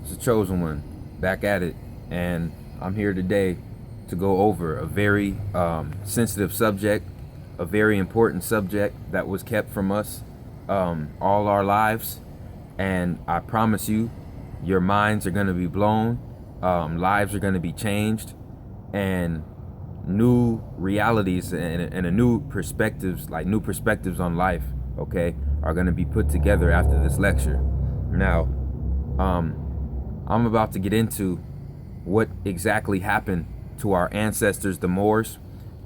It's the chosen one, back at it, and I'm here today to go over a very sensitive subject, a very important subject that was kept from us all our lives, and I promise you, your minds are going to be blown, lives are going to be changed, and new realities and a new perspectives, like new perspectives on life, okay, are going to be put together after this lecture. Now, I'm about to get into what exactly happened to our ancestors, the Moors,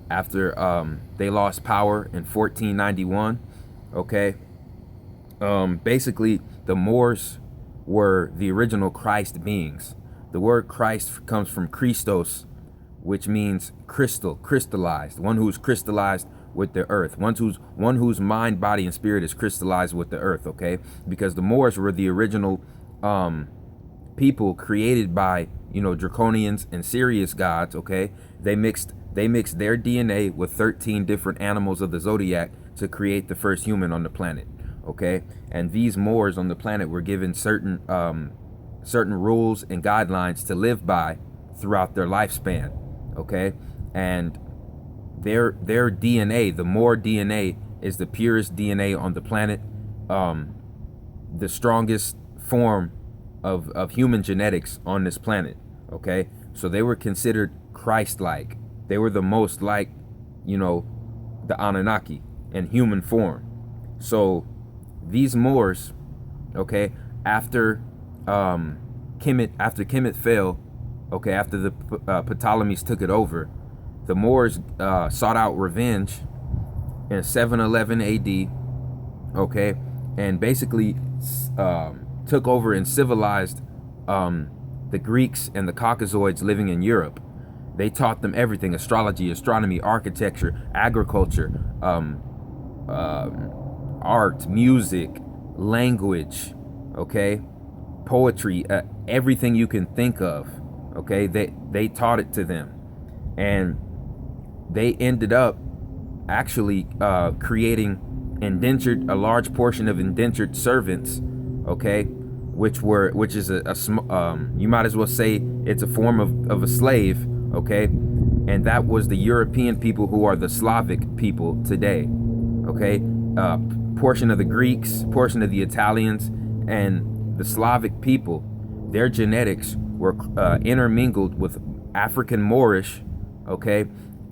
after they lost power in 1491. Okay, basically, the Moors were the original Christ beings. The word Christ comes from Christos, which means crystal, crystallized, one who's crystallized with the earth, one whose mind, body, and spirit is crystallized with the earth. Okay, because the Moors were the original people created by, draconians and Sirius gods. Okay, they mixed their DNA with 13 different animals of the zodiac to create the first human on the planet. Okay, and these Moors on the planet were given certain rules and guidelines to live by throughout their lifespan. Okay, and their DNA, the Moor DNA, is the purest DNA on the planet, the strongest form of human genetics on this planet. Okay, so they were considered Christ-like. They were the most like, the Anunnaki in human form. So these Moors, okay, after Kemet fell, okay, after the Ptolemies took it over, the Moors sought out revenge in 711 AD, okay, and basically took over and civilized the Greeks and the Caucasoids living in Europe. They taught them everything: astrology, astronomy, architecture, agriculture, art, music, language, okay, poetry, everything you can think of. Okay, they taught it to them, and they ended up actually creating a large portion of indentured servants. Okay, which is you might as well say it's a form of a slave. Okay, and that was the European people, who are the Slavic people today. Okay, portion of the Greeks, portion of the Italians, and the Slavic people, their genetics were intermingled with African Moorish, okay,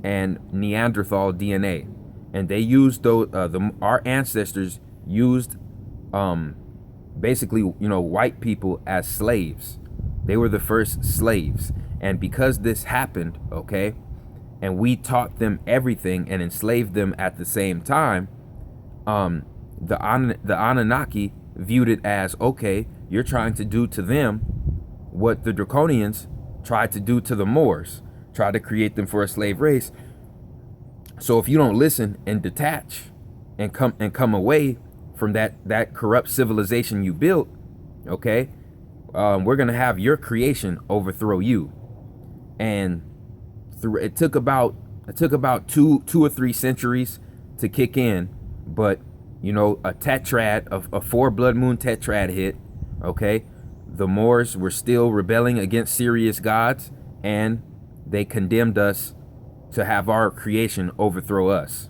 and Neanderthal DNA, and they used our ancestors used basically, white people as slaves. They were the first slaves, and because this happened, okay, and we taught them everything and enslaved them at the same time, the Anunnaki viewed it as, okay, you're trying to do to them what the Draconians tried to do to the Moors, tried to create them for a slave race. So if you don't listen and detach and come away from that corrupt civilization you built, okay, we're gonna have your creation overthrow you. And it took about 2 or 3 centuries to kick in, but a tetrad of a 4 blood moon tetrad hit. Okay, the Moors were still rebelling against Sirius gods, and they condemned us to have our creation overthrow us.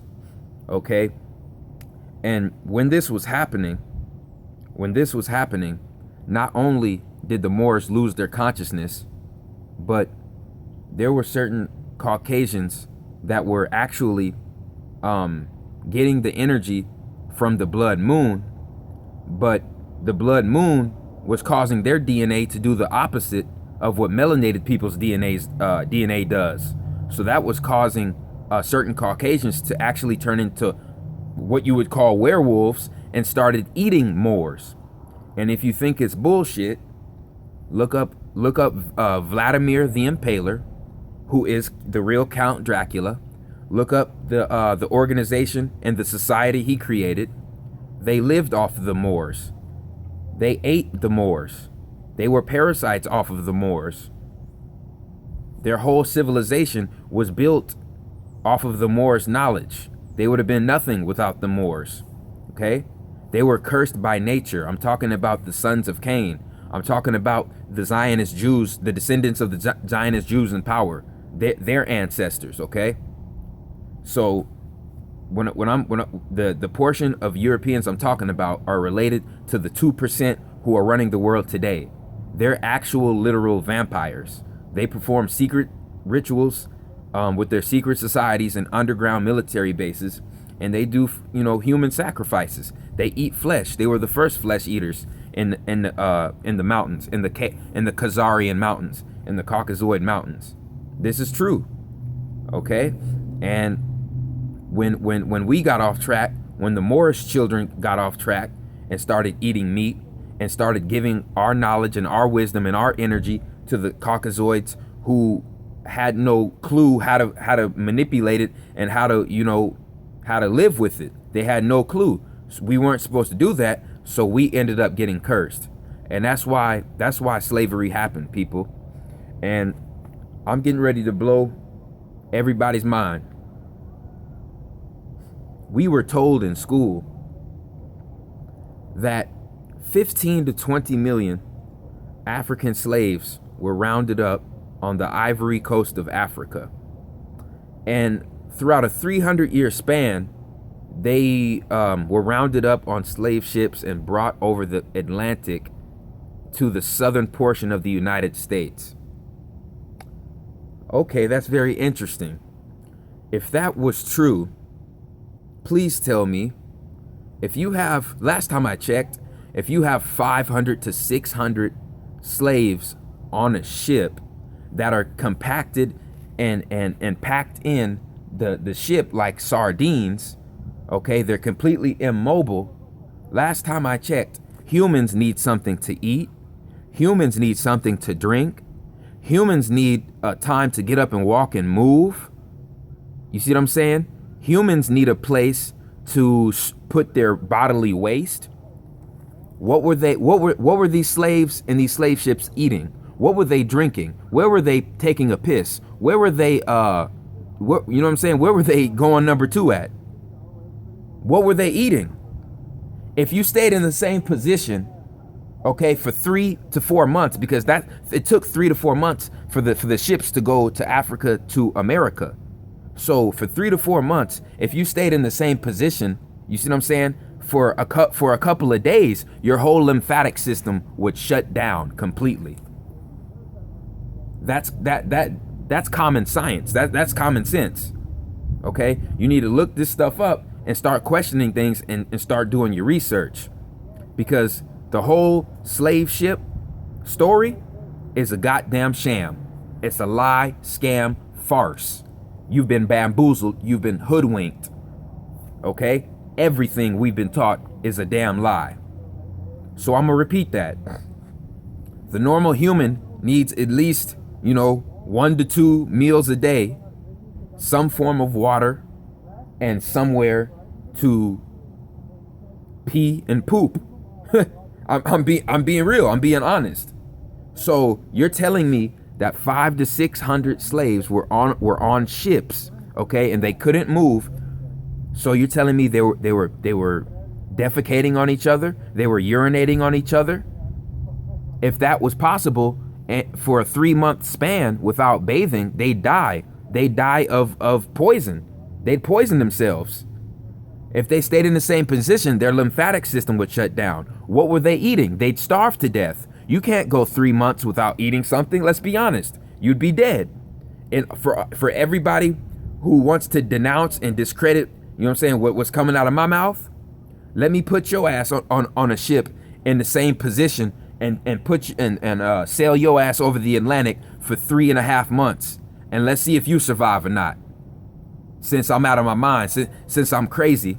Okay, and when this was happening, not only did the Moors lose their consciousness, but there were certain Caucasians that were actually getting the energy from the blood moon, but the blood moon was causing their DNA to do the opposite of what melanated people's DNA does. So that was causing certain Caucasians to actually turn into what you would call werewolves and started eating Moors. And if you think it's bullshit, look up Vladimir the Impaler, who is the real Count Dracula. Look up the organization and the society he created. They lived off of the Moors. They ate the Moors. They were parasites off of the Moors. Their whole civilization was built off of the Moors' knowledge. They would have been nothing without the Moors. Okay? They were cursed by nature. I'm talking about the sons of Cain. I'm talking about the Zionist Jews, the descendants of the Zionist Jews in power, their ancestors. Okay, so the portion of Europeans I'm talking about are related to the 2% who are running the world today. They're actual literal vampires. They perform secret rituals with their secret societies and underground military bases, and they do, human sacrifices. They eat flesh. They were the first flesh eaters in the mountains, in the Khazarian mountains, in the Caucasoid mountains. This is true. Okay, and when we got off track, when the Moorish children got off track and started eating meat and started giving our knowledge and our wisdom and our energy to the Caucasoids, who had no clue how to manipulate it and how to live with it. They had no clue. We weren't supposed to do that, so we ended up getting cursed. And that's why slavery happened, people. And I'm getting ready to blow everybody's mind. We were told in school that 15 to 20 million African slaves were rounded up on the Ivory Coast of Africa. And throughout a 300-year span, they were rounded up on slave ships and brought over the Atlantic to the southern portion of the United States. Okay, that's very interesting. If that was true, please tell me, if you have, last time I checked, if you have 500 to 600 slaves on a ship that are compacted and packed in the ship like sardines, okay, they're completely immobile. Last time I checked, humans need something to eat. Humans need something to drink. Humans need time to get up and walk and move. You see what I'm saying? Humans need a place to put their bodily waste. What were these slaves in these slave ships eating? What were they drinking? Where were they taking a piss? Where were they you know what I'm saying? Where were they going number 2 at? What were they eating? If you stayed in the same position, okay, for 3 to 4 months, because it took 3 to 4 months for the ships to go to Africa to America. So for 3 to 4 months, if you stayed in the same position, you see what I'm saying? For a couple of days, your whole lymphatic system would shut down completely. That's common science. That's common sense. Okay? You need to look this stuff up and start questioning things and start doing your research. Because the whole slave ship story is a goddamn sham. It's a lie, scam, farce. You've been bamboozled. You've been hoodwinked. Okay? Everything we've been taught is a damn lie. So I'm gonna repeat that. The normal human needs at least, 1 to 2 meals a day, some form of water, and somewhere to pee and poop. I'm being real. I'm being honest. So you're telling me that 500 to 600 slaves were on ships, okay, and they couldn't move. So you're telling me they were defecating on each other? They were urinating on each other? If that was possible, for a 3-month span without bathing, they'd die. They'd die of poison. They'd poison themselves. If they stayed in the same position, their lymphatic system would shut down. What were they eating? They'd starve to death. You can't go 3 months without eating something. Let's be honest. You'd be dead. And for everybody who wants to denounce and discredit, what's coming out of my mouth, let me put your ass on a ship in the same position and put you and sail your ass over the Atlantic for 3.5 months, and let's see if you survive or not. Since I'm out of my mind, since I'm crazy,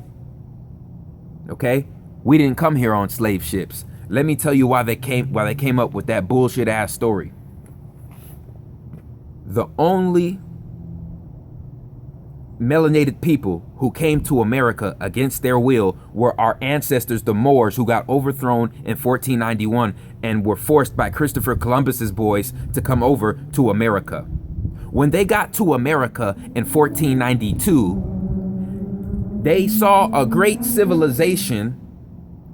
okay? We didn't come here on slave ships. Let me tell you why they came up with that bullshit ass story. The only melanated people who came to America against their will were our ancestors, the Moors, who got overthrown in 1491 and were forced by Christopher Columbus's boys to come over to America. When they got to America in 1492, they saw a great civilization,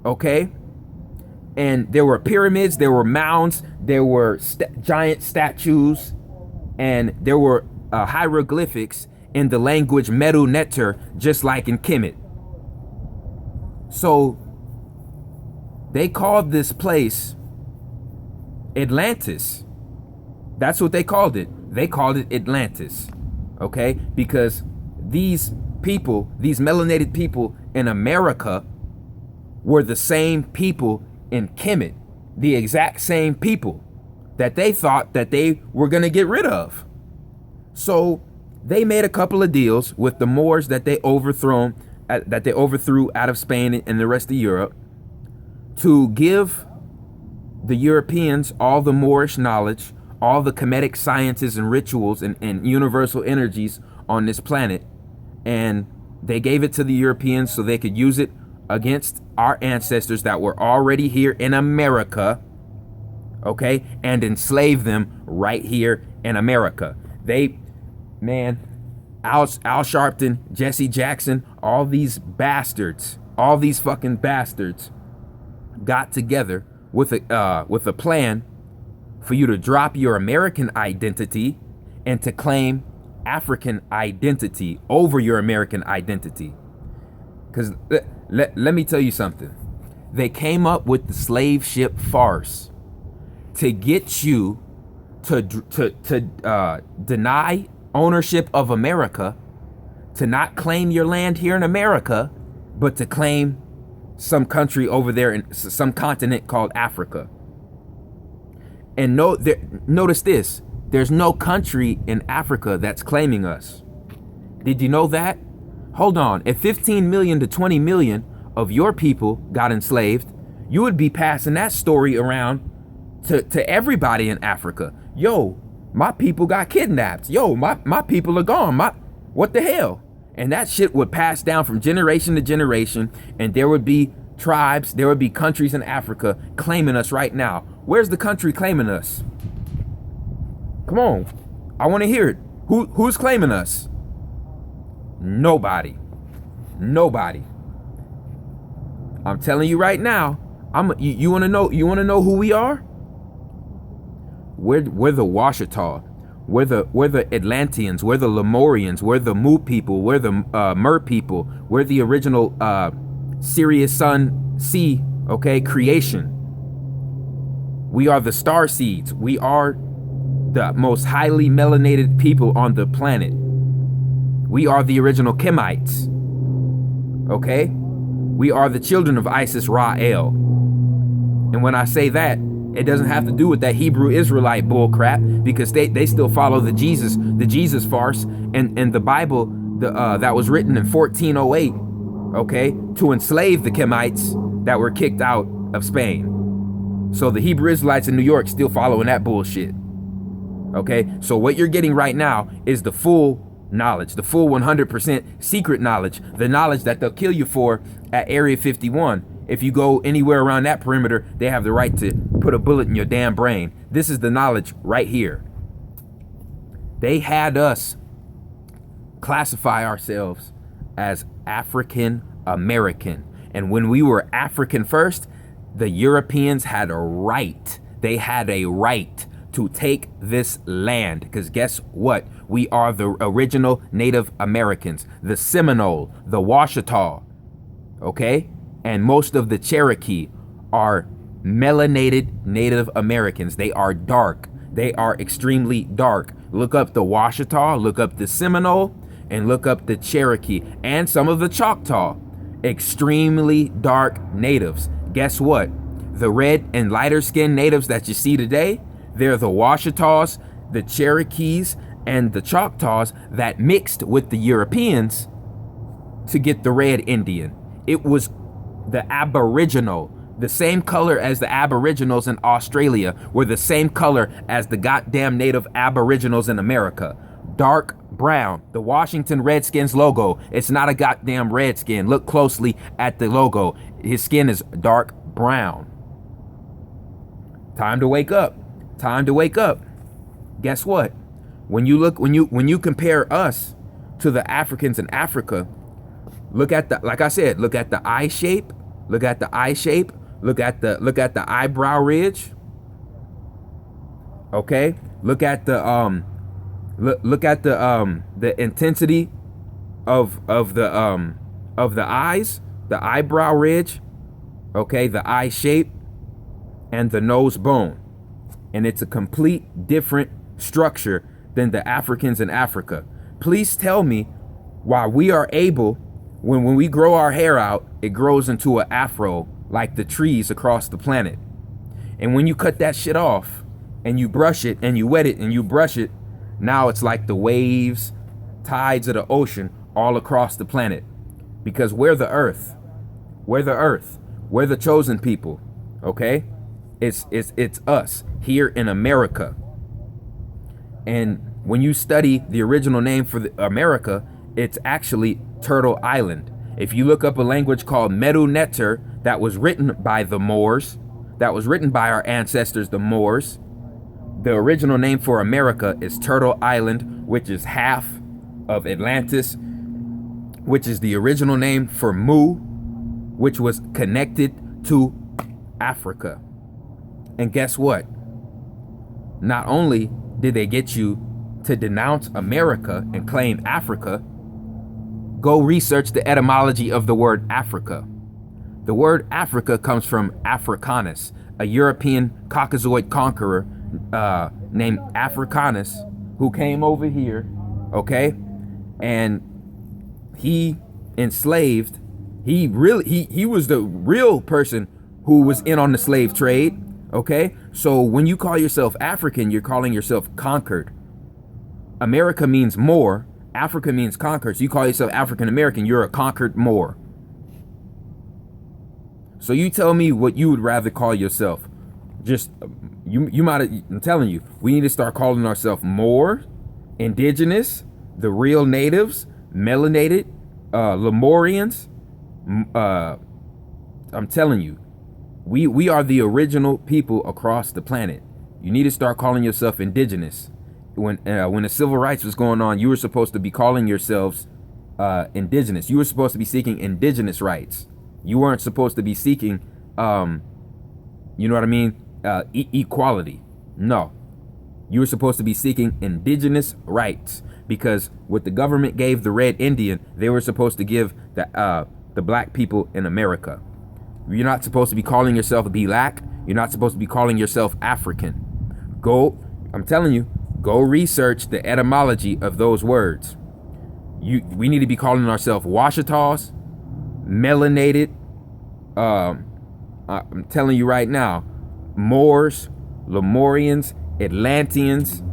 okay? And there were pyramids, there were mounds, there were giant statues, and there were hieroglyphics in the language Medu Neter, just like in Kemet. So they called this place Atlantis. That's what they called it. They called it Atlantis, okay? Because these people, these melanated people in America were the same people in Kemet, the exact same people that they thought that they were going to get rid of. So they made a couple of deals with the Moors that they overthrew out of Spain and the rest of Europe to give the Europeans all the Moorish knowledge, all the Kemetic sciences and rituals and universal energies on this planet. And they gave it to the Europeans so they could use it against our ancestors that were already here in America, okay, and enslave them right here in America. Al Sharpton, Jesse Jackson, all these bastards, all these fucking bastards got together with a plan for you to drop your American identity and to claim African identity over your American identity. Because let me tell you something. They came up with the slave ship farce to get you to deny ownership of America, to not claim your land here in America, but to claim some country over there in some continent called Africa. And notice this, there's no country in Africa that's claiming us. Did you know that? Hold on, if 15 million to 20 million of your people got enslaved, you would be passing that story around to everybody in Africa. Yo, my people got kidnapped. Yo, my people are gone. What the hell? And that shit would pass down from generation to generation, and there would be tribes, there would be countries in Africa claiming us right now. Where's the country claiming us? Come on, I want to hear it. Who's claiming us? Nobody. I'm telling you right now. You want to know? You want to know who we are? We're the Washita. We're the Atlanteans. We're the Lamorians. We're the Mu people. We're the Mer people. We're the original Sirius Sun C, okay, creation. We are the star seeds. We are the most highly melanated people on the planet. We are the original Kemites. Okay? We are the children of Isis Ra-El. And when I say that, it doesn't have to do with that Hebrew Israelite bull crap, because they still follow the Jesus farce and the Bible that was written in 1408, okay, to enslave the Kemites that were kicked out of Spain. So the Hebrew Israelites in New York still following that bullshit. Okay, so what you're getting right now is the full knowledge, the full 100% secret knowledge, the knowledge that they'll kill you for at Area 51. If you go anywhere around that perimeter, they have the right to put a bullet in your damn brain. This is the knowledge right here. They had us classify ourselves as African American. And when we were African first, the Europeans had a right. They had a right to take this land. Because guess what? We are the original Native Americans, the Seminole, the Washita, okay? And most of the Cherokee are melanated Native Americans. They are dark. They are extremely dark. Look up the Washita, look up the Seminole, and look up the Cherokee and some of the Choctaw. Extremely dark natives. Guess what? The red and lighter skinned natives that you see today, they're the Washitas, the Cherokees, and the Choctaws that mixed with the Europeans to get the red Indian. It was the Aboriginal, the same color as the Aboriginals in Australia, were the same color as the goddamn native Aboriginals in America. Dark brown. The Washington Redskins logo, it's not a goddamn redskin. Look closely at the logo. His skin is dark brown. Time to wake up. Time to wake up. Guess what? When you compare us to the Africans in Africa, look at the, like I said, look at the eye shape. Look at the eye shape. Look at the eyebrow ridge. Okay? Look at the the intensity of the eyes, the eyebrow ridge, okay, the eye shape, and the nose bone. And it's a complete different structure than the Africans in Africa. Please tell me why we are able, when we grow our hair out, it grows into an afro like the trees across the planet. And when you cut that shit off and you brush it and you wet it and you brush it, now it's like the waves, tides of the ocean all across the planet. Because we're the earth. We're the earth. We're the chosen people. Okay? It's us here in America. And when you study the original name for America, it's actually Turtle Island. If you look up a language called Medu Neter that was written by the Moors, that was written by our ancestors, the Moors, the original name for America is Turtle Island, which is half of Atlantis, which is the original name for Mu, which was connected to Africa. And guess what? Not only did they get you to denounce America and claim Africa, go research the etymology of the word Africa. The word Africa comes from Africanus, a European Caucasoid conqueror named Africanus, who came over here, okay? And he enslaved, he was the real person who was in on the slave trade, okay? So when you call yourself African, you're calling yourself conquered. America means Moor, Africa means conquered. So you call yourself African American, you're a conquered Moor. So you tell me what you would rather call yourself. Just, you might, I'm telling you, we need to start calling ourselves Moor, indigenous, the real natives, melanated, Lamorians. I'm telling you, we are the original people across the planet. You need to start calling yourself indigenous. When the civil rights was going on, you were supposed to be calling yourselves indigenous. You were supposed to be seeking indigenous rights. You weren't supposed to be seeking, you know what I mean, equality. No, you were supposed to be seeking indigenous rights, because what the government gave the Red Indian, they were supposed to give the black people in America. You're not supposed to be calling yourself black. You're not supposed to be calling yourself African. I'm telling you, go research the etymology of those words. We need to be calling ourselves Washitas, melanated. I'm telling you right now, Moors, Lamorians, Atlanteans.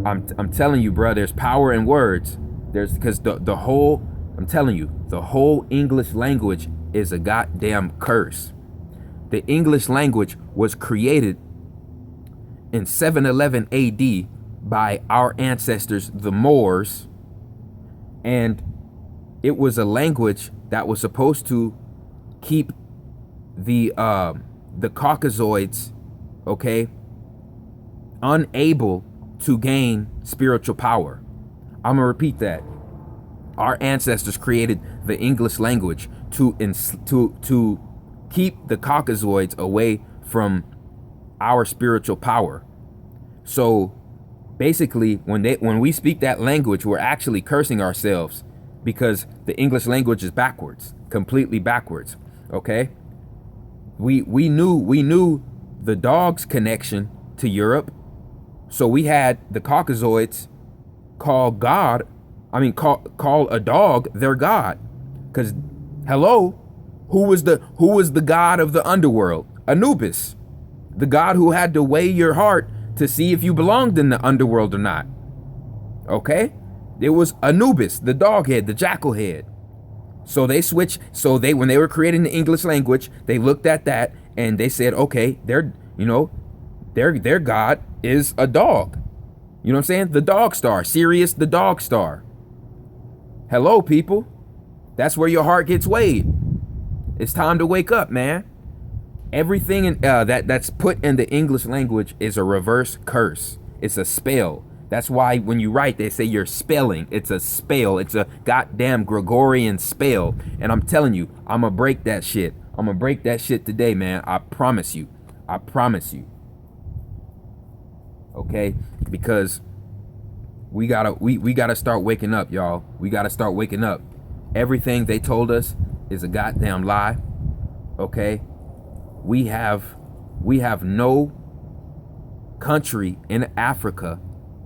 I'm telling you, bro, there's power in words. Because I'm telling you, the whole English language is a goddamn curse. The English language was created in 711 AD by our ancestors, the Moors, and it was a language that was supposed to keep the Caucasoids, okay, unable to gain spiritual power. I'm gonna repeat that. Our ancestors created the English language to keep the Caucasoids away from our spiritual power. So basically, when we speak that language, we're actually cursing ourselves, because the English language is backwards, completely backwards. Okay, we knew the dog's connection to Europe, so we had the Caucasoids call a dog their god, because hello, who was the god of the underworld? Anubis, the god who had to weigh your heart to see if you belonged in the underworld or not. Okay, it was Anubis, the dog head, the jackal head. So they switched. So when they were creating the English language, they looked at that and they said, okay, their god is a dog. You know what I'm saying? The dog star, Sirius, the dog star. Hello, people. That's where your heart gets weighed. It's time to wake up, man. Everything that's put in the English language is a reverse curse. It's a spell. That's why when you write, they say you're spelling. It's a spell. It's a goddamn Gregorian spell. And I'm telling you, I'm gonna break that shit. I'm gonna break that shit today, man. I promise you. I promise you. Okay? Because we gotta start waking up, y'all. We gotta start waking up. Everything they told us is a goddamn lie. Okay? We have no country in Africa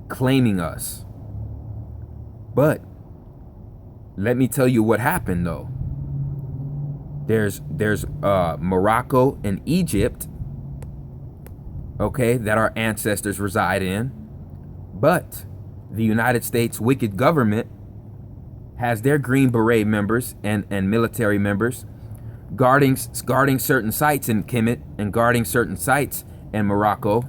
claiming us. But let me tell you what happened though. There's Morocco and Egypt, okay, that our ancestors reside in. But the United States wicked government has their Green Beret members and military members guarding certain sites in Kemet and guarding certain sites in Morocco,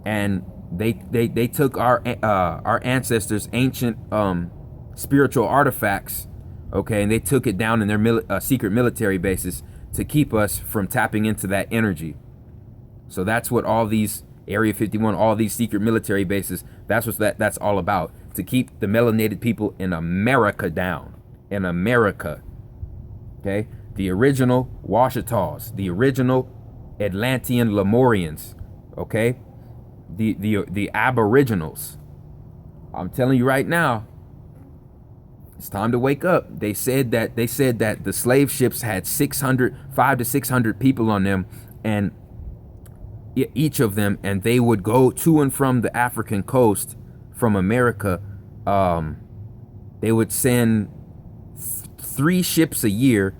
and they took our ancestors' ancient spiritual artifacts, okay, and they took it down in their secret military bases to keep us from tapping into that energy. So that's what all these Area 51, all these secret military bases, that's what that's all about, to keep the melanated people in America down. In America, okay? The original Washitas, the original Atlantean-Lamorians, okay? The Aboriginals. I'm telling you right now, it's time to wake up. They said that the slave ships had 500 to 600 people on them, and each of them, and they would go to and from the African coast from America. They would send 3 ships a year.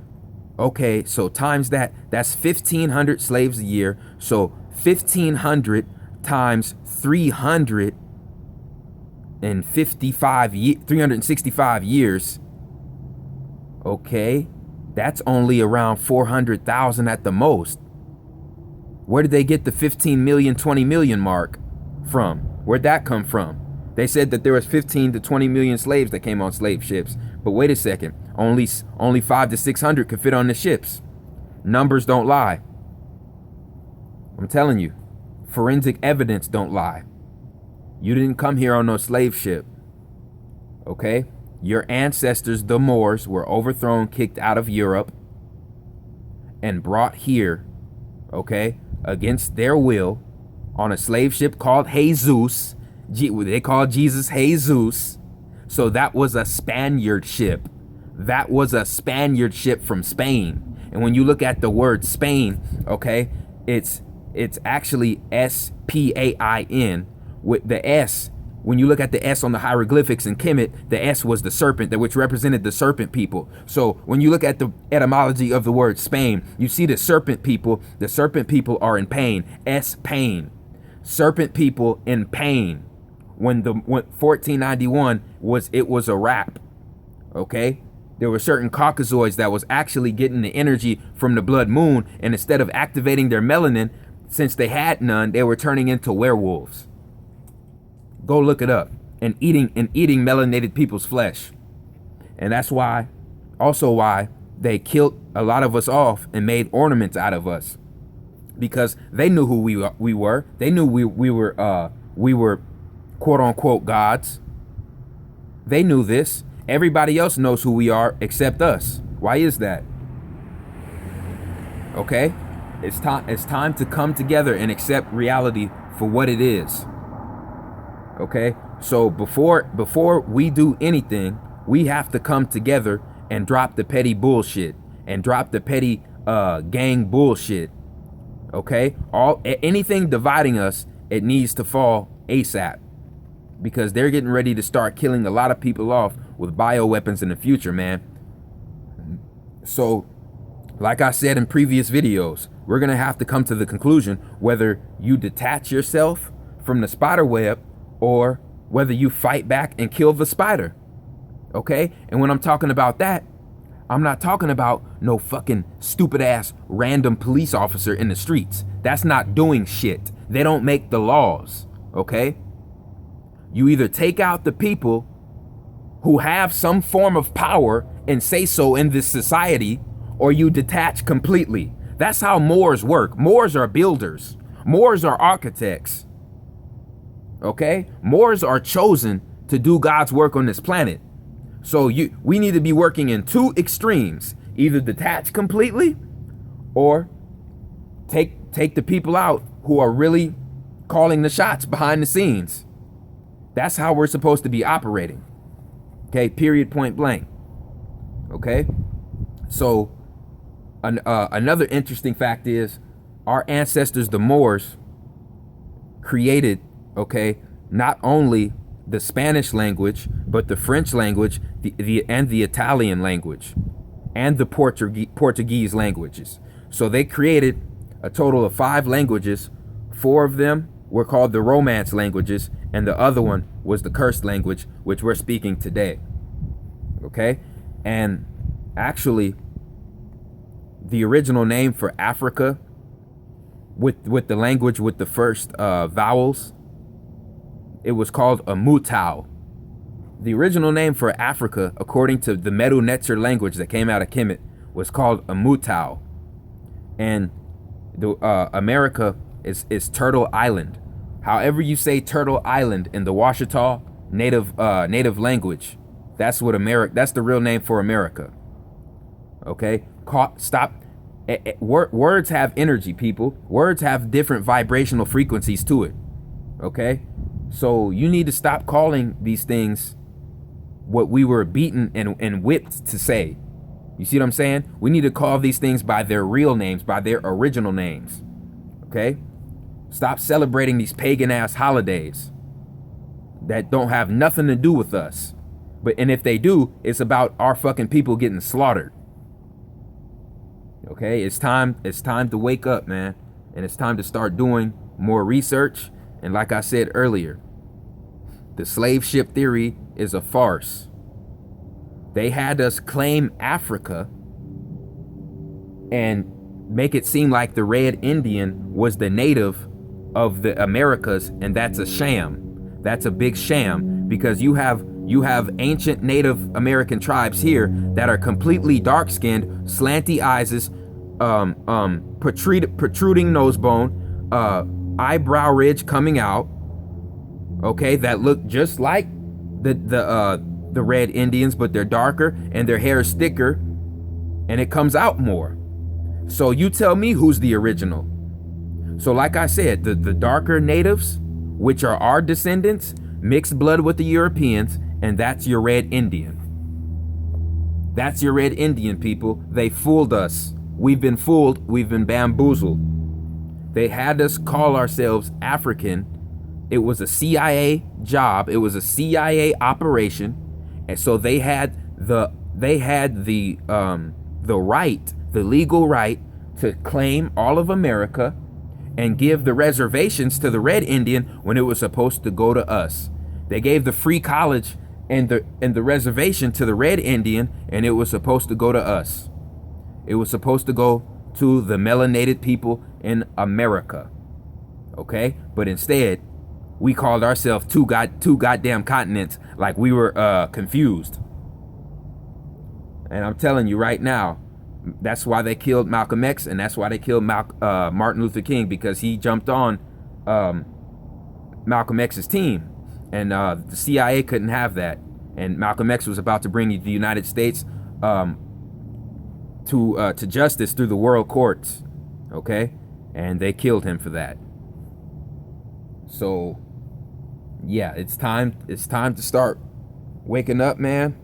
Okay, so times that's 1,500 slaves a year. So 1,500 times 365 years. Okay, that's only around 400,000 at the most. Where did they get the 15 million, 20 million mark from? Where'd that come from? They said that there was 15 to 20 million slaves that came on slave ships. But wait a second, only 5 to 600 could fit on the ships. Numbers don't lie. I'm telling you, forensic evidence don't lie. You didn't come here on no slave ship, okay? Your ancestors, the Moors, were overthrown, kicked out of Europe, and brought here, okay, against their will, on a slave ship called Jesus. They called Jesus Jesus. So that was a Spaniard ship. That was a Spaniard ship from Spain. And when you look at the word Spain, okay, it's actually S-P-A-I-N. With the S, when you look at the S on the hieroglyphics in Kemet, the S was the serpent, which represented the serpent people. So when you look at the etymology of the word Spain, you see the serpent people. The serpent people are in pain. S, pain. Serpent people in pain. When 1491 was a wrap. Okay? There were certain Caucasoids that was actually getting the energy from the blood moon, and instead of activating their melanin, since they had none, they were turning into werewolves. Go look it up. And eating melanated people's flesh. And that's why they killed a lot of us off and made ornaments out of us, because they knew who we were. They knew we were quote unquote gods. They knew this. Everybody else knows who we are except us. Why is that? Okay? It's time to come together and accept reality for what it is. Okay? So before we do anything, we have to come together and drop the petty bullshit and drop the petty gang bullshit. Okay? Anything dividing us, it needs to fall ASAP, because they're getting ready to start killing a lot of people off with bioweapons in the future, man. So, like I said in previous videos, we're gonna have to come to the conclusion whether you detach yourself from the spider web or whether you fight back and kill the spider. Okay? And when I'm talking about that, I'm not talking about no fucking stupid ass random police officer in the streets. That's not doing shit. They don't make the laws. Okay? You either take out the people who have some form of power and say so in this society, or you detach completely. That's how Moors work. Moors are builders. Moors are architects. Okay? Moors are chosen to do God's work on this planet. So we need to be working in two extremes. Either detach completely or take the people out who are really calling the shots behind the scenes. That's how we're supposed to be operating. Okay, period, point blank. Okay, so another interesting fact is our ancestors, the Moors, created, okay, not only the Spanish language, but the French language, and the Italian language, and the Portuguese languages. So they created a total of 5 languages. 4 of them were called the Romance languages, and the other one was the cursed language, which we're speaking today. Okay? And actually, the original name for Africa, with the language with the first vowels, it was called a Mutau. The original name for Africa, according to the Medu Neter language that came out of Kemet, was called a Mutau. And the America is Turtle Island. However you say Turtle Island in the Washita native language, that's what that's the real name for America. Okay? Stop. Words have energy, people. Words have different vibrational frequencies to it. Okay? So you need to stop calling these things what we were beaten and whipped to say. You see what I'm saying? We need to call these things by their real names, by their original names. Okay? Stop celebrating these pagan ass holidays that don't have nothing to do with us. And if they do, it's about our fucking people getting slaughtered. Okay? It's time to wake up, man. And it's time to start doing more research. And like I said earlier, the slave ship theory is a farce. They had us claim Africa and make it seem like the Red Indian was the native of the Americas, and that's a sham. That's a big sham, because you have ancient Native American tribes here that are completely dark-skinned, slanty eyes, protruding nose bone, eyebrow ridge coming out, okay, that look just like the Red Indians, but they're darker and their hair is thicker and it comes out more. So you tell me who's the original. So like I said, the darker natives, which are our descendants, mixed blood with the Europeans, and that's your Red Indian. That's your Red Indian, people. They fooled us. We've been fooled. We've been bamboozled. They had us call ourselves African. It was a CIA job. It was a CIA operation. And so they had the right, the legal right, to claim all of America and give the reservations to the Red Indian when it was supposed to go to us. They gave the free college and the reservation to the Red Indian, and it was supposed to go to us. It was supposed to go to the melanated people in America. Okay? But instead, we called ourselves two goddamn continents, like we were confused. And I'm telling you right now, that's why they killed Malcolm X, and that's why they killed Martin Luther King, because he jumped on Malcolm X's team. And the CIA couldn't have that. And Malcolm X was about to bring the United States to justice through the world courts. Okay? And they killed him for that. So, yeah, it's time to start waking up, man.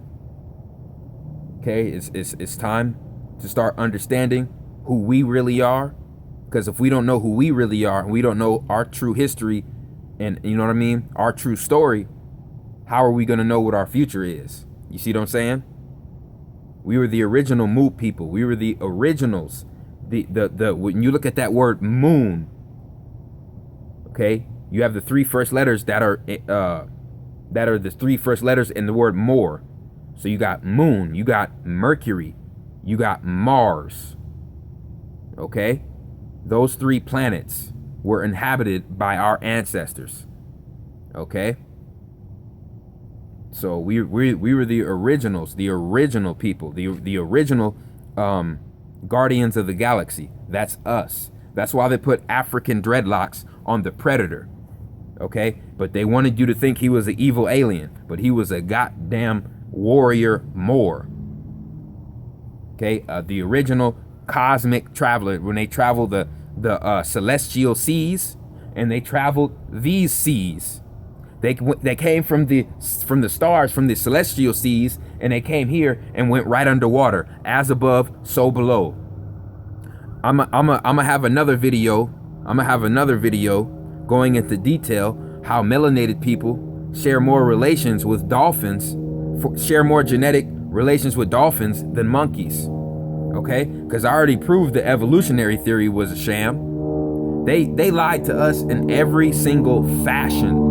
Okay? It's time to start understanding who we really are. Because if we don't know who we really are, and we don't know our true history, and you know what I mean, our true story, how are we going to know what our future is? You see what I'm saying? We were the original Mu people. We were the originals. The when you look at that word moon, okay, you have the 3 first letters that are the 3 first letters in the word more. So you got moon, you got Mercury, you got Mars. Okay? Those 3 planets were inhabited by our ancestors. Okay? So we were the originals, the original people, the original guardians of the galaxy. That's us. That's why they put African dreadlocks on the Predator. Okay? But they wanted you to think he was an evil alien, but he was a goddamn warrior Moor. Okay? The original cosmic traveler, when they travel the celestial seas, and they traveled these seas. They came from the stars, from the celestial seas, and they came here and went right underwater. As above, so below. I'm a have another video. I'm gonna have another video going into detail how melanated people share more relations with dolphins, share more genetic relations with dolphins than monkeys. Okay, because I already proved the evolutionary theory was a sham. They lied to us in every single fashion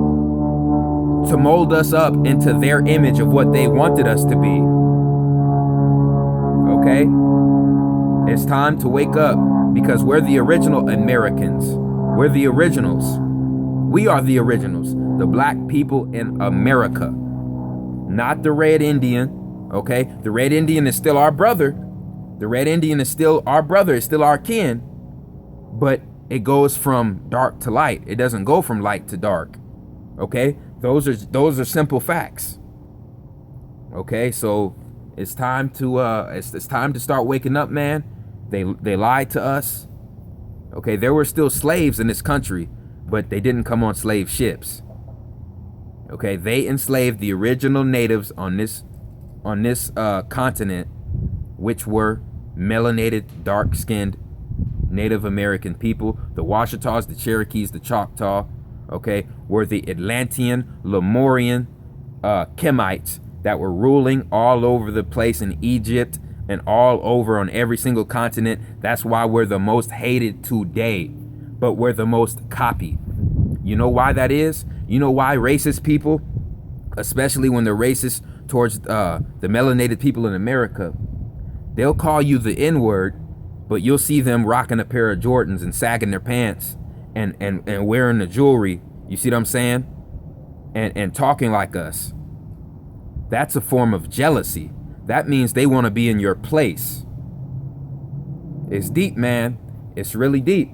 to mold us up into their image of what they wanted us to be. Okay? It's time to wake up, because we're the original Americans. We're the originals. We are the originals. The black people in America. Not the red Indian. Okay? The red Indian is still our brother. The red Indian is still our brother. It's still our kin. But it goes from dark to light. It doesn't go from light to dark. Okay? Those are simple facts. Okay, so it's time to it's time to start waking up, man. They lied to us. Okay, there were still slaves in this country, but they didn't come on slave ships. Okay, they enslaved the original natives on this continent, which were melanated, dark-skinned Native American people. The Washitas, the Cherokees, the Choctaw, okay, were the Atlantean-Lamorian Kemites that were ruling all over the place in Egypt and all over on every single continent. That's why we're the most hated today, but we're the most copied. You know why that is? You know why racist people, especially when they're racist towards the melanated people in America, they'll call you the N-word, but you'll see them rocking a pair of Jordans and sagging their pants and wearing the jewelry, you see what I'm saying? And talking like us. That's a form of jealousy. That means they want to be in your place. It's deep, man. It's really deep.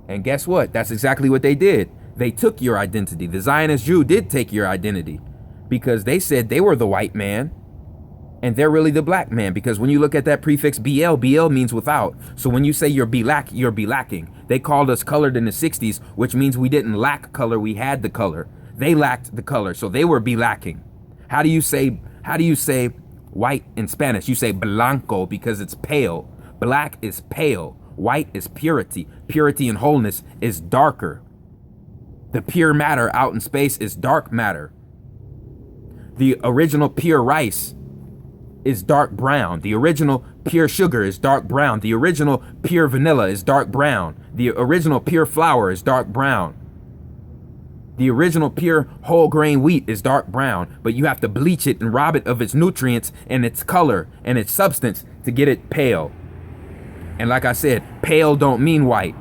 And guess what? That's exactly what they did. They took your identity. The Zionist Jew did take your identity, because they said they were the white man and they're really the black man. Because when you look at that prefix BL, BL means without. So when you say you're lacking. They called us colored in the 60s, which means we didn't lack color, we had the color. They lacked the color, so they were lacking. How do you say white in Spanish? You say blanco because it's pale. Black is pale. White is purity. Purity and wholeness is darker. The pure matter out in space is dark matter. The original pure rice is dark brown. The original pure sugar is dark brown. The original pure vanilla is dark brown. The original pure flour is dark brown. The original pure whole grain wheat is dark brown, but you have to bleach it and rob it of its nutrients and its color and its substance to get it pale. And like I said, pale don't mean white.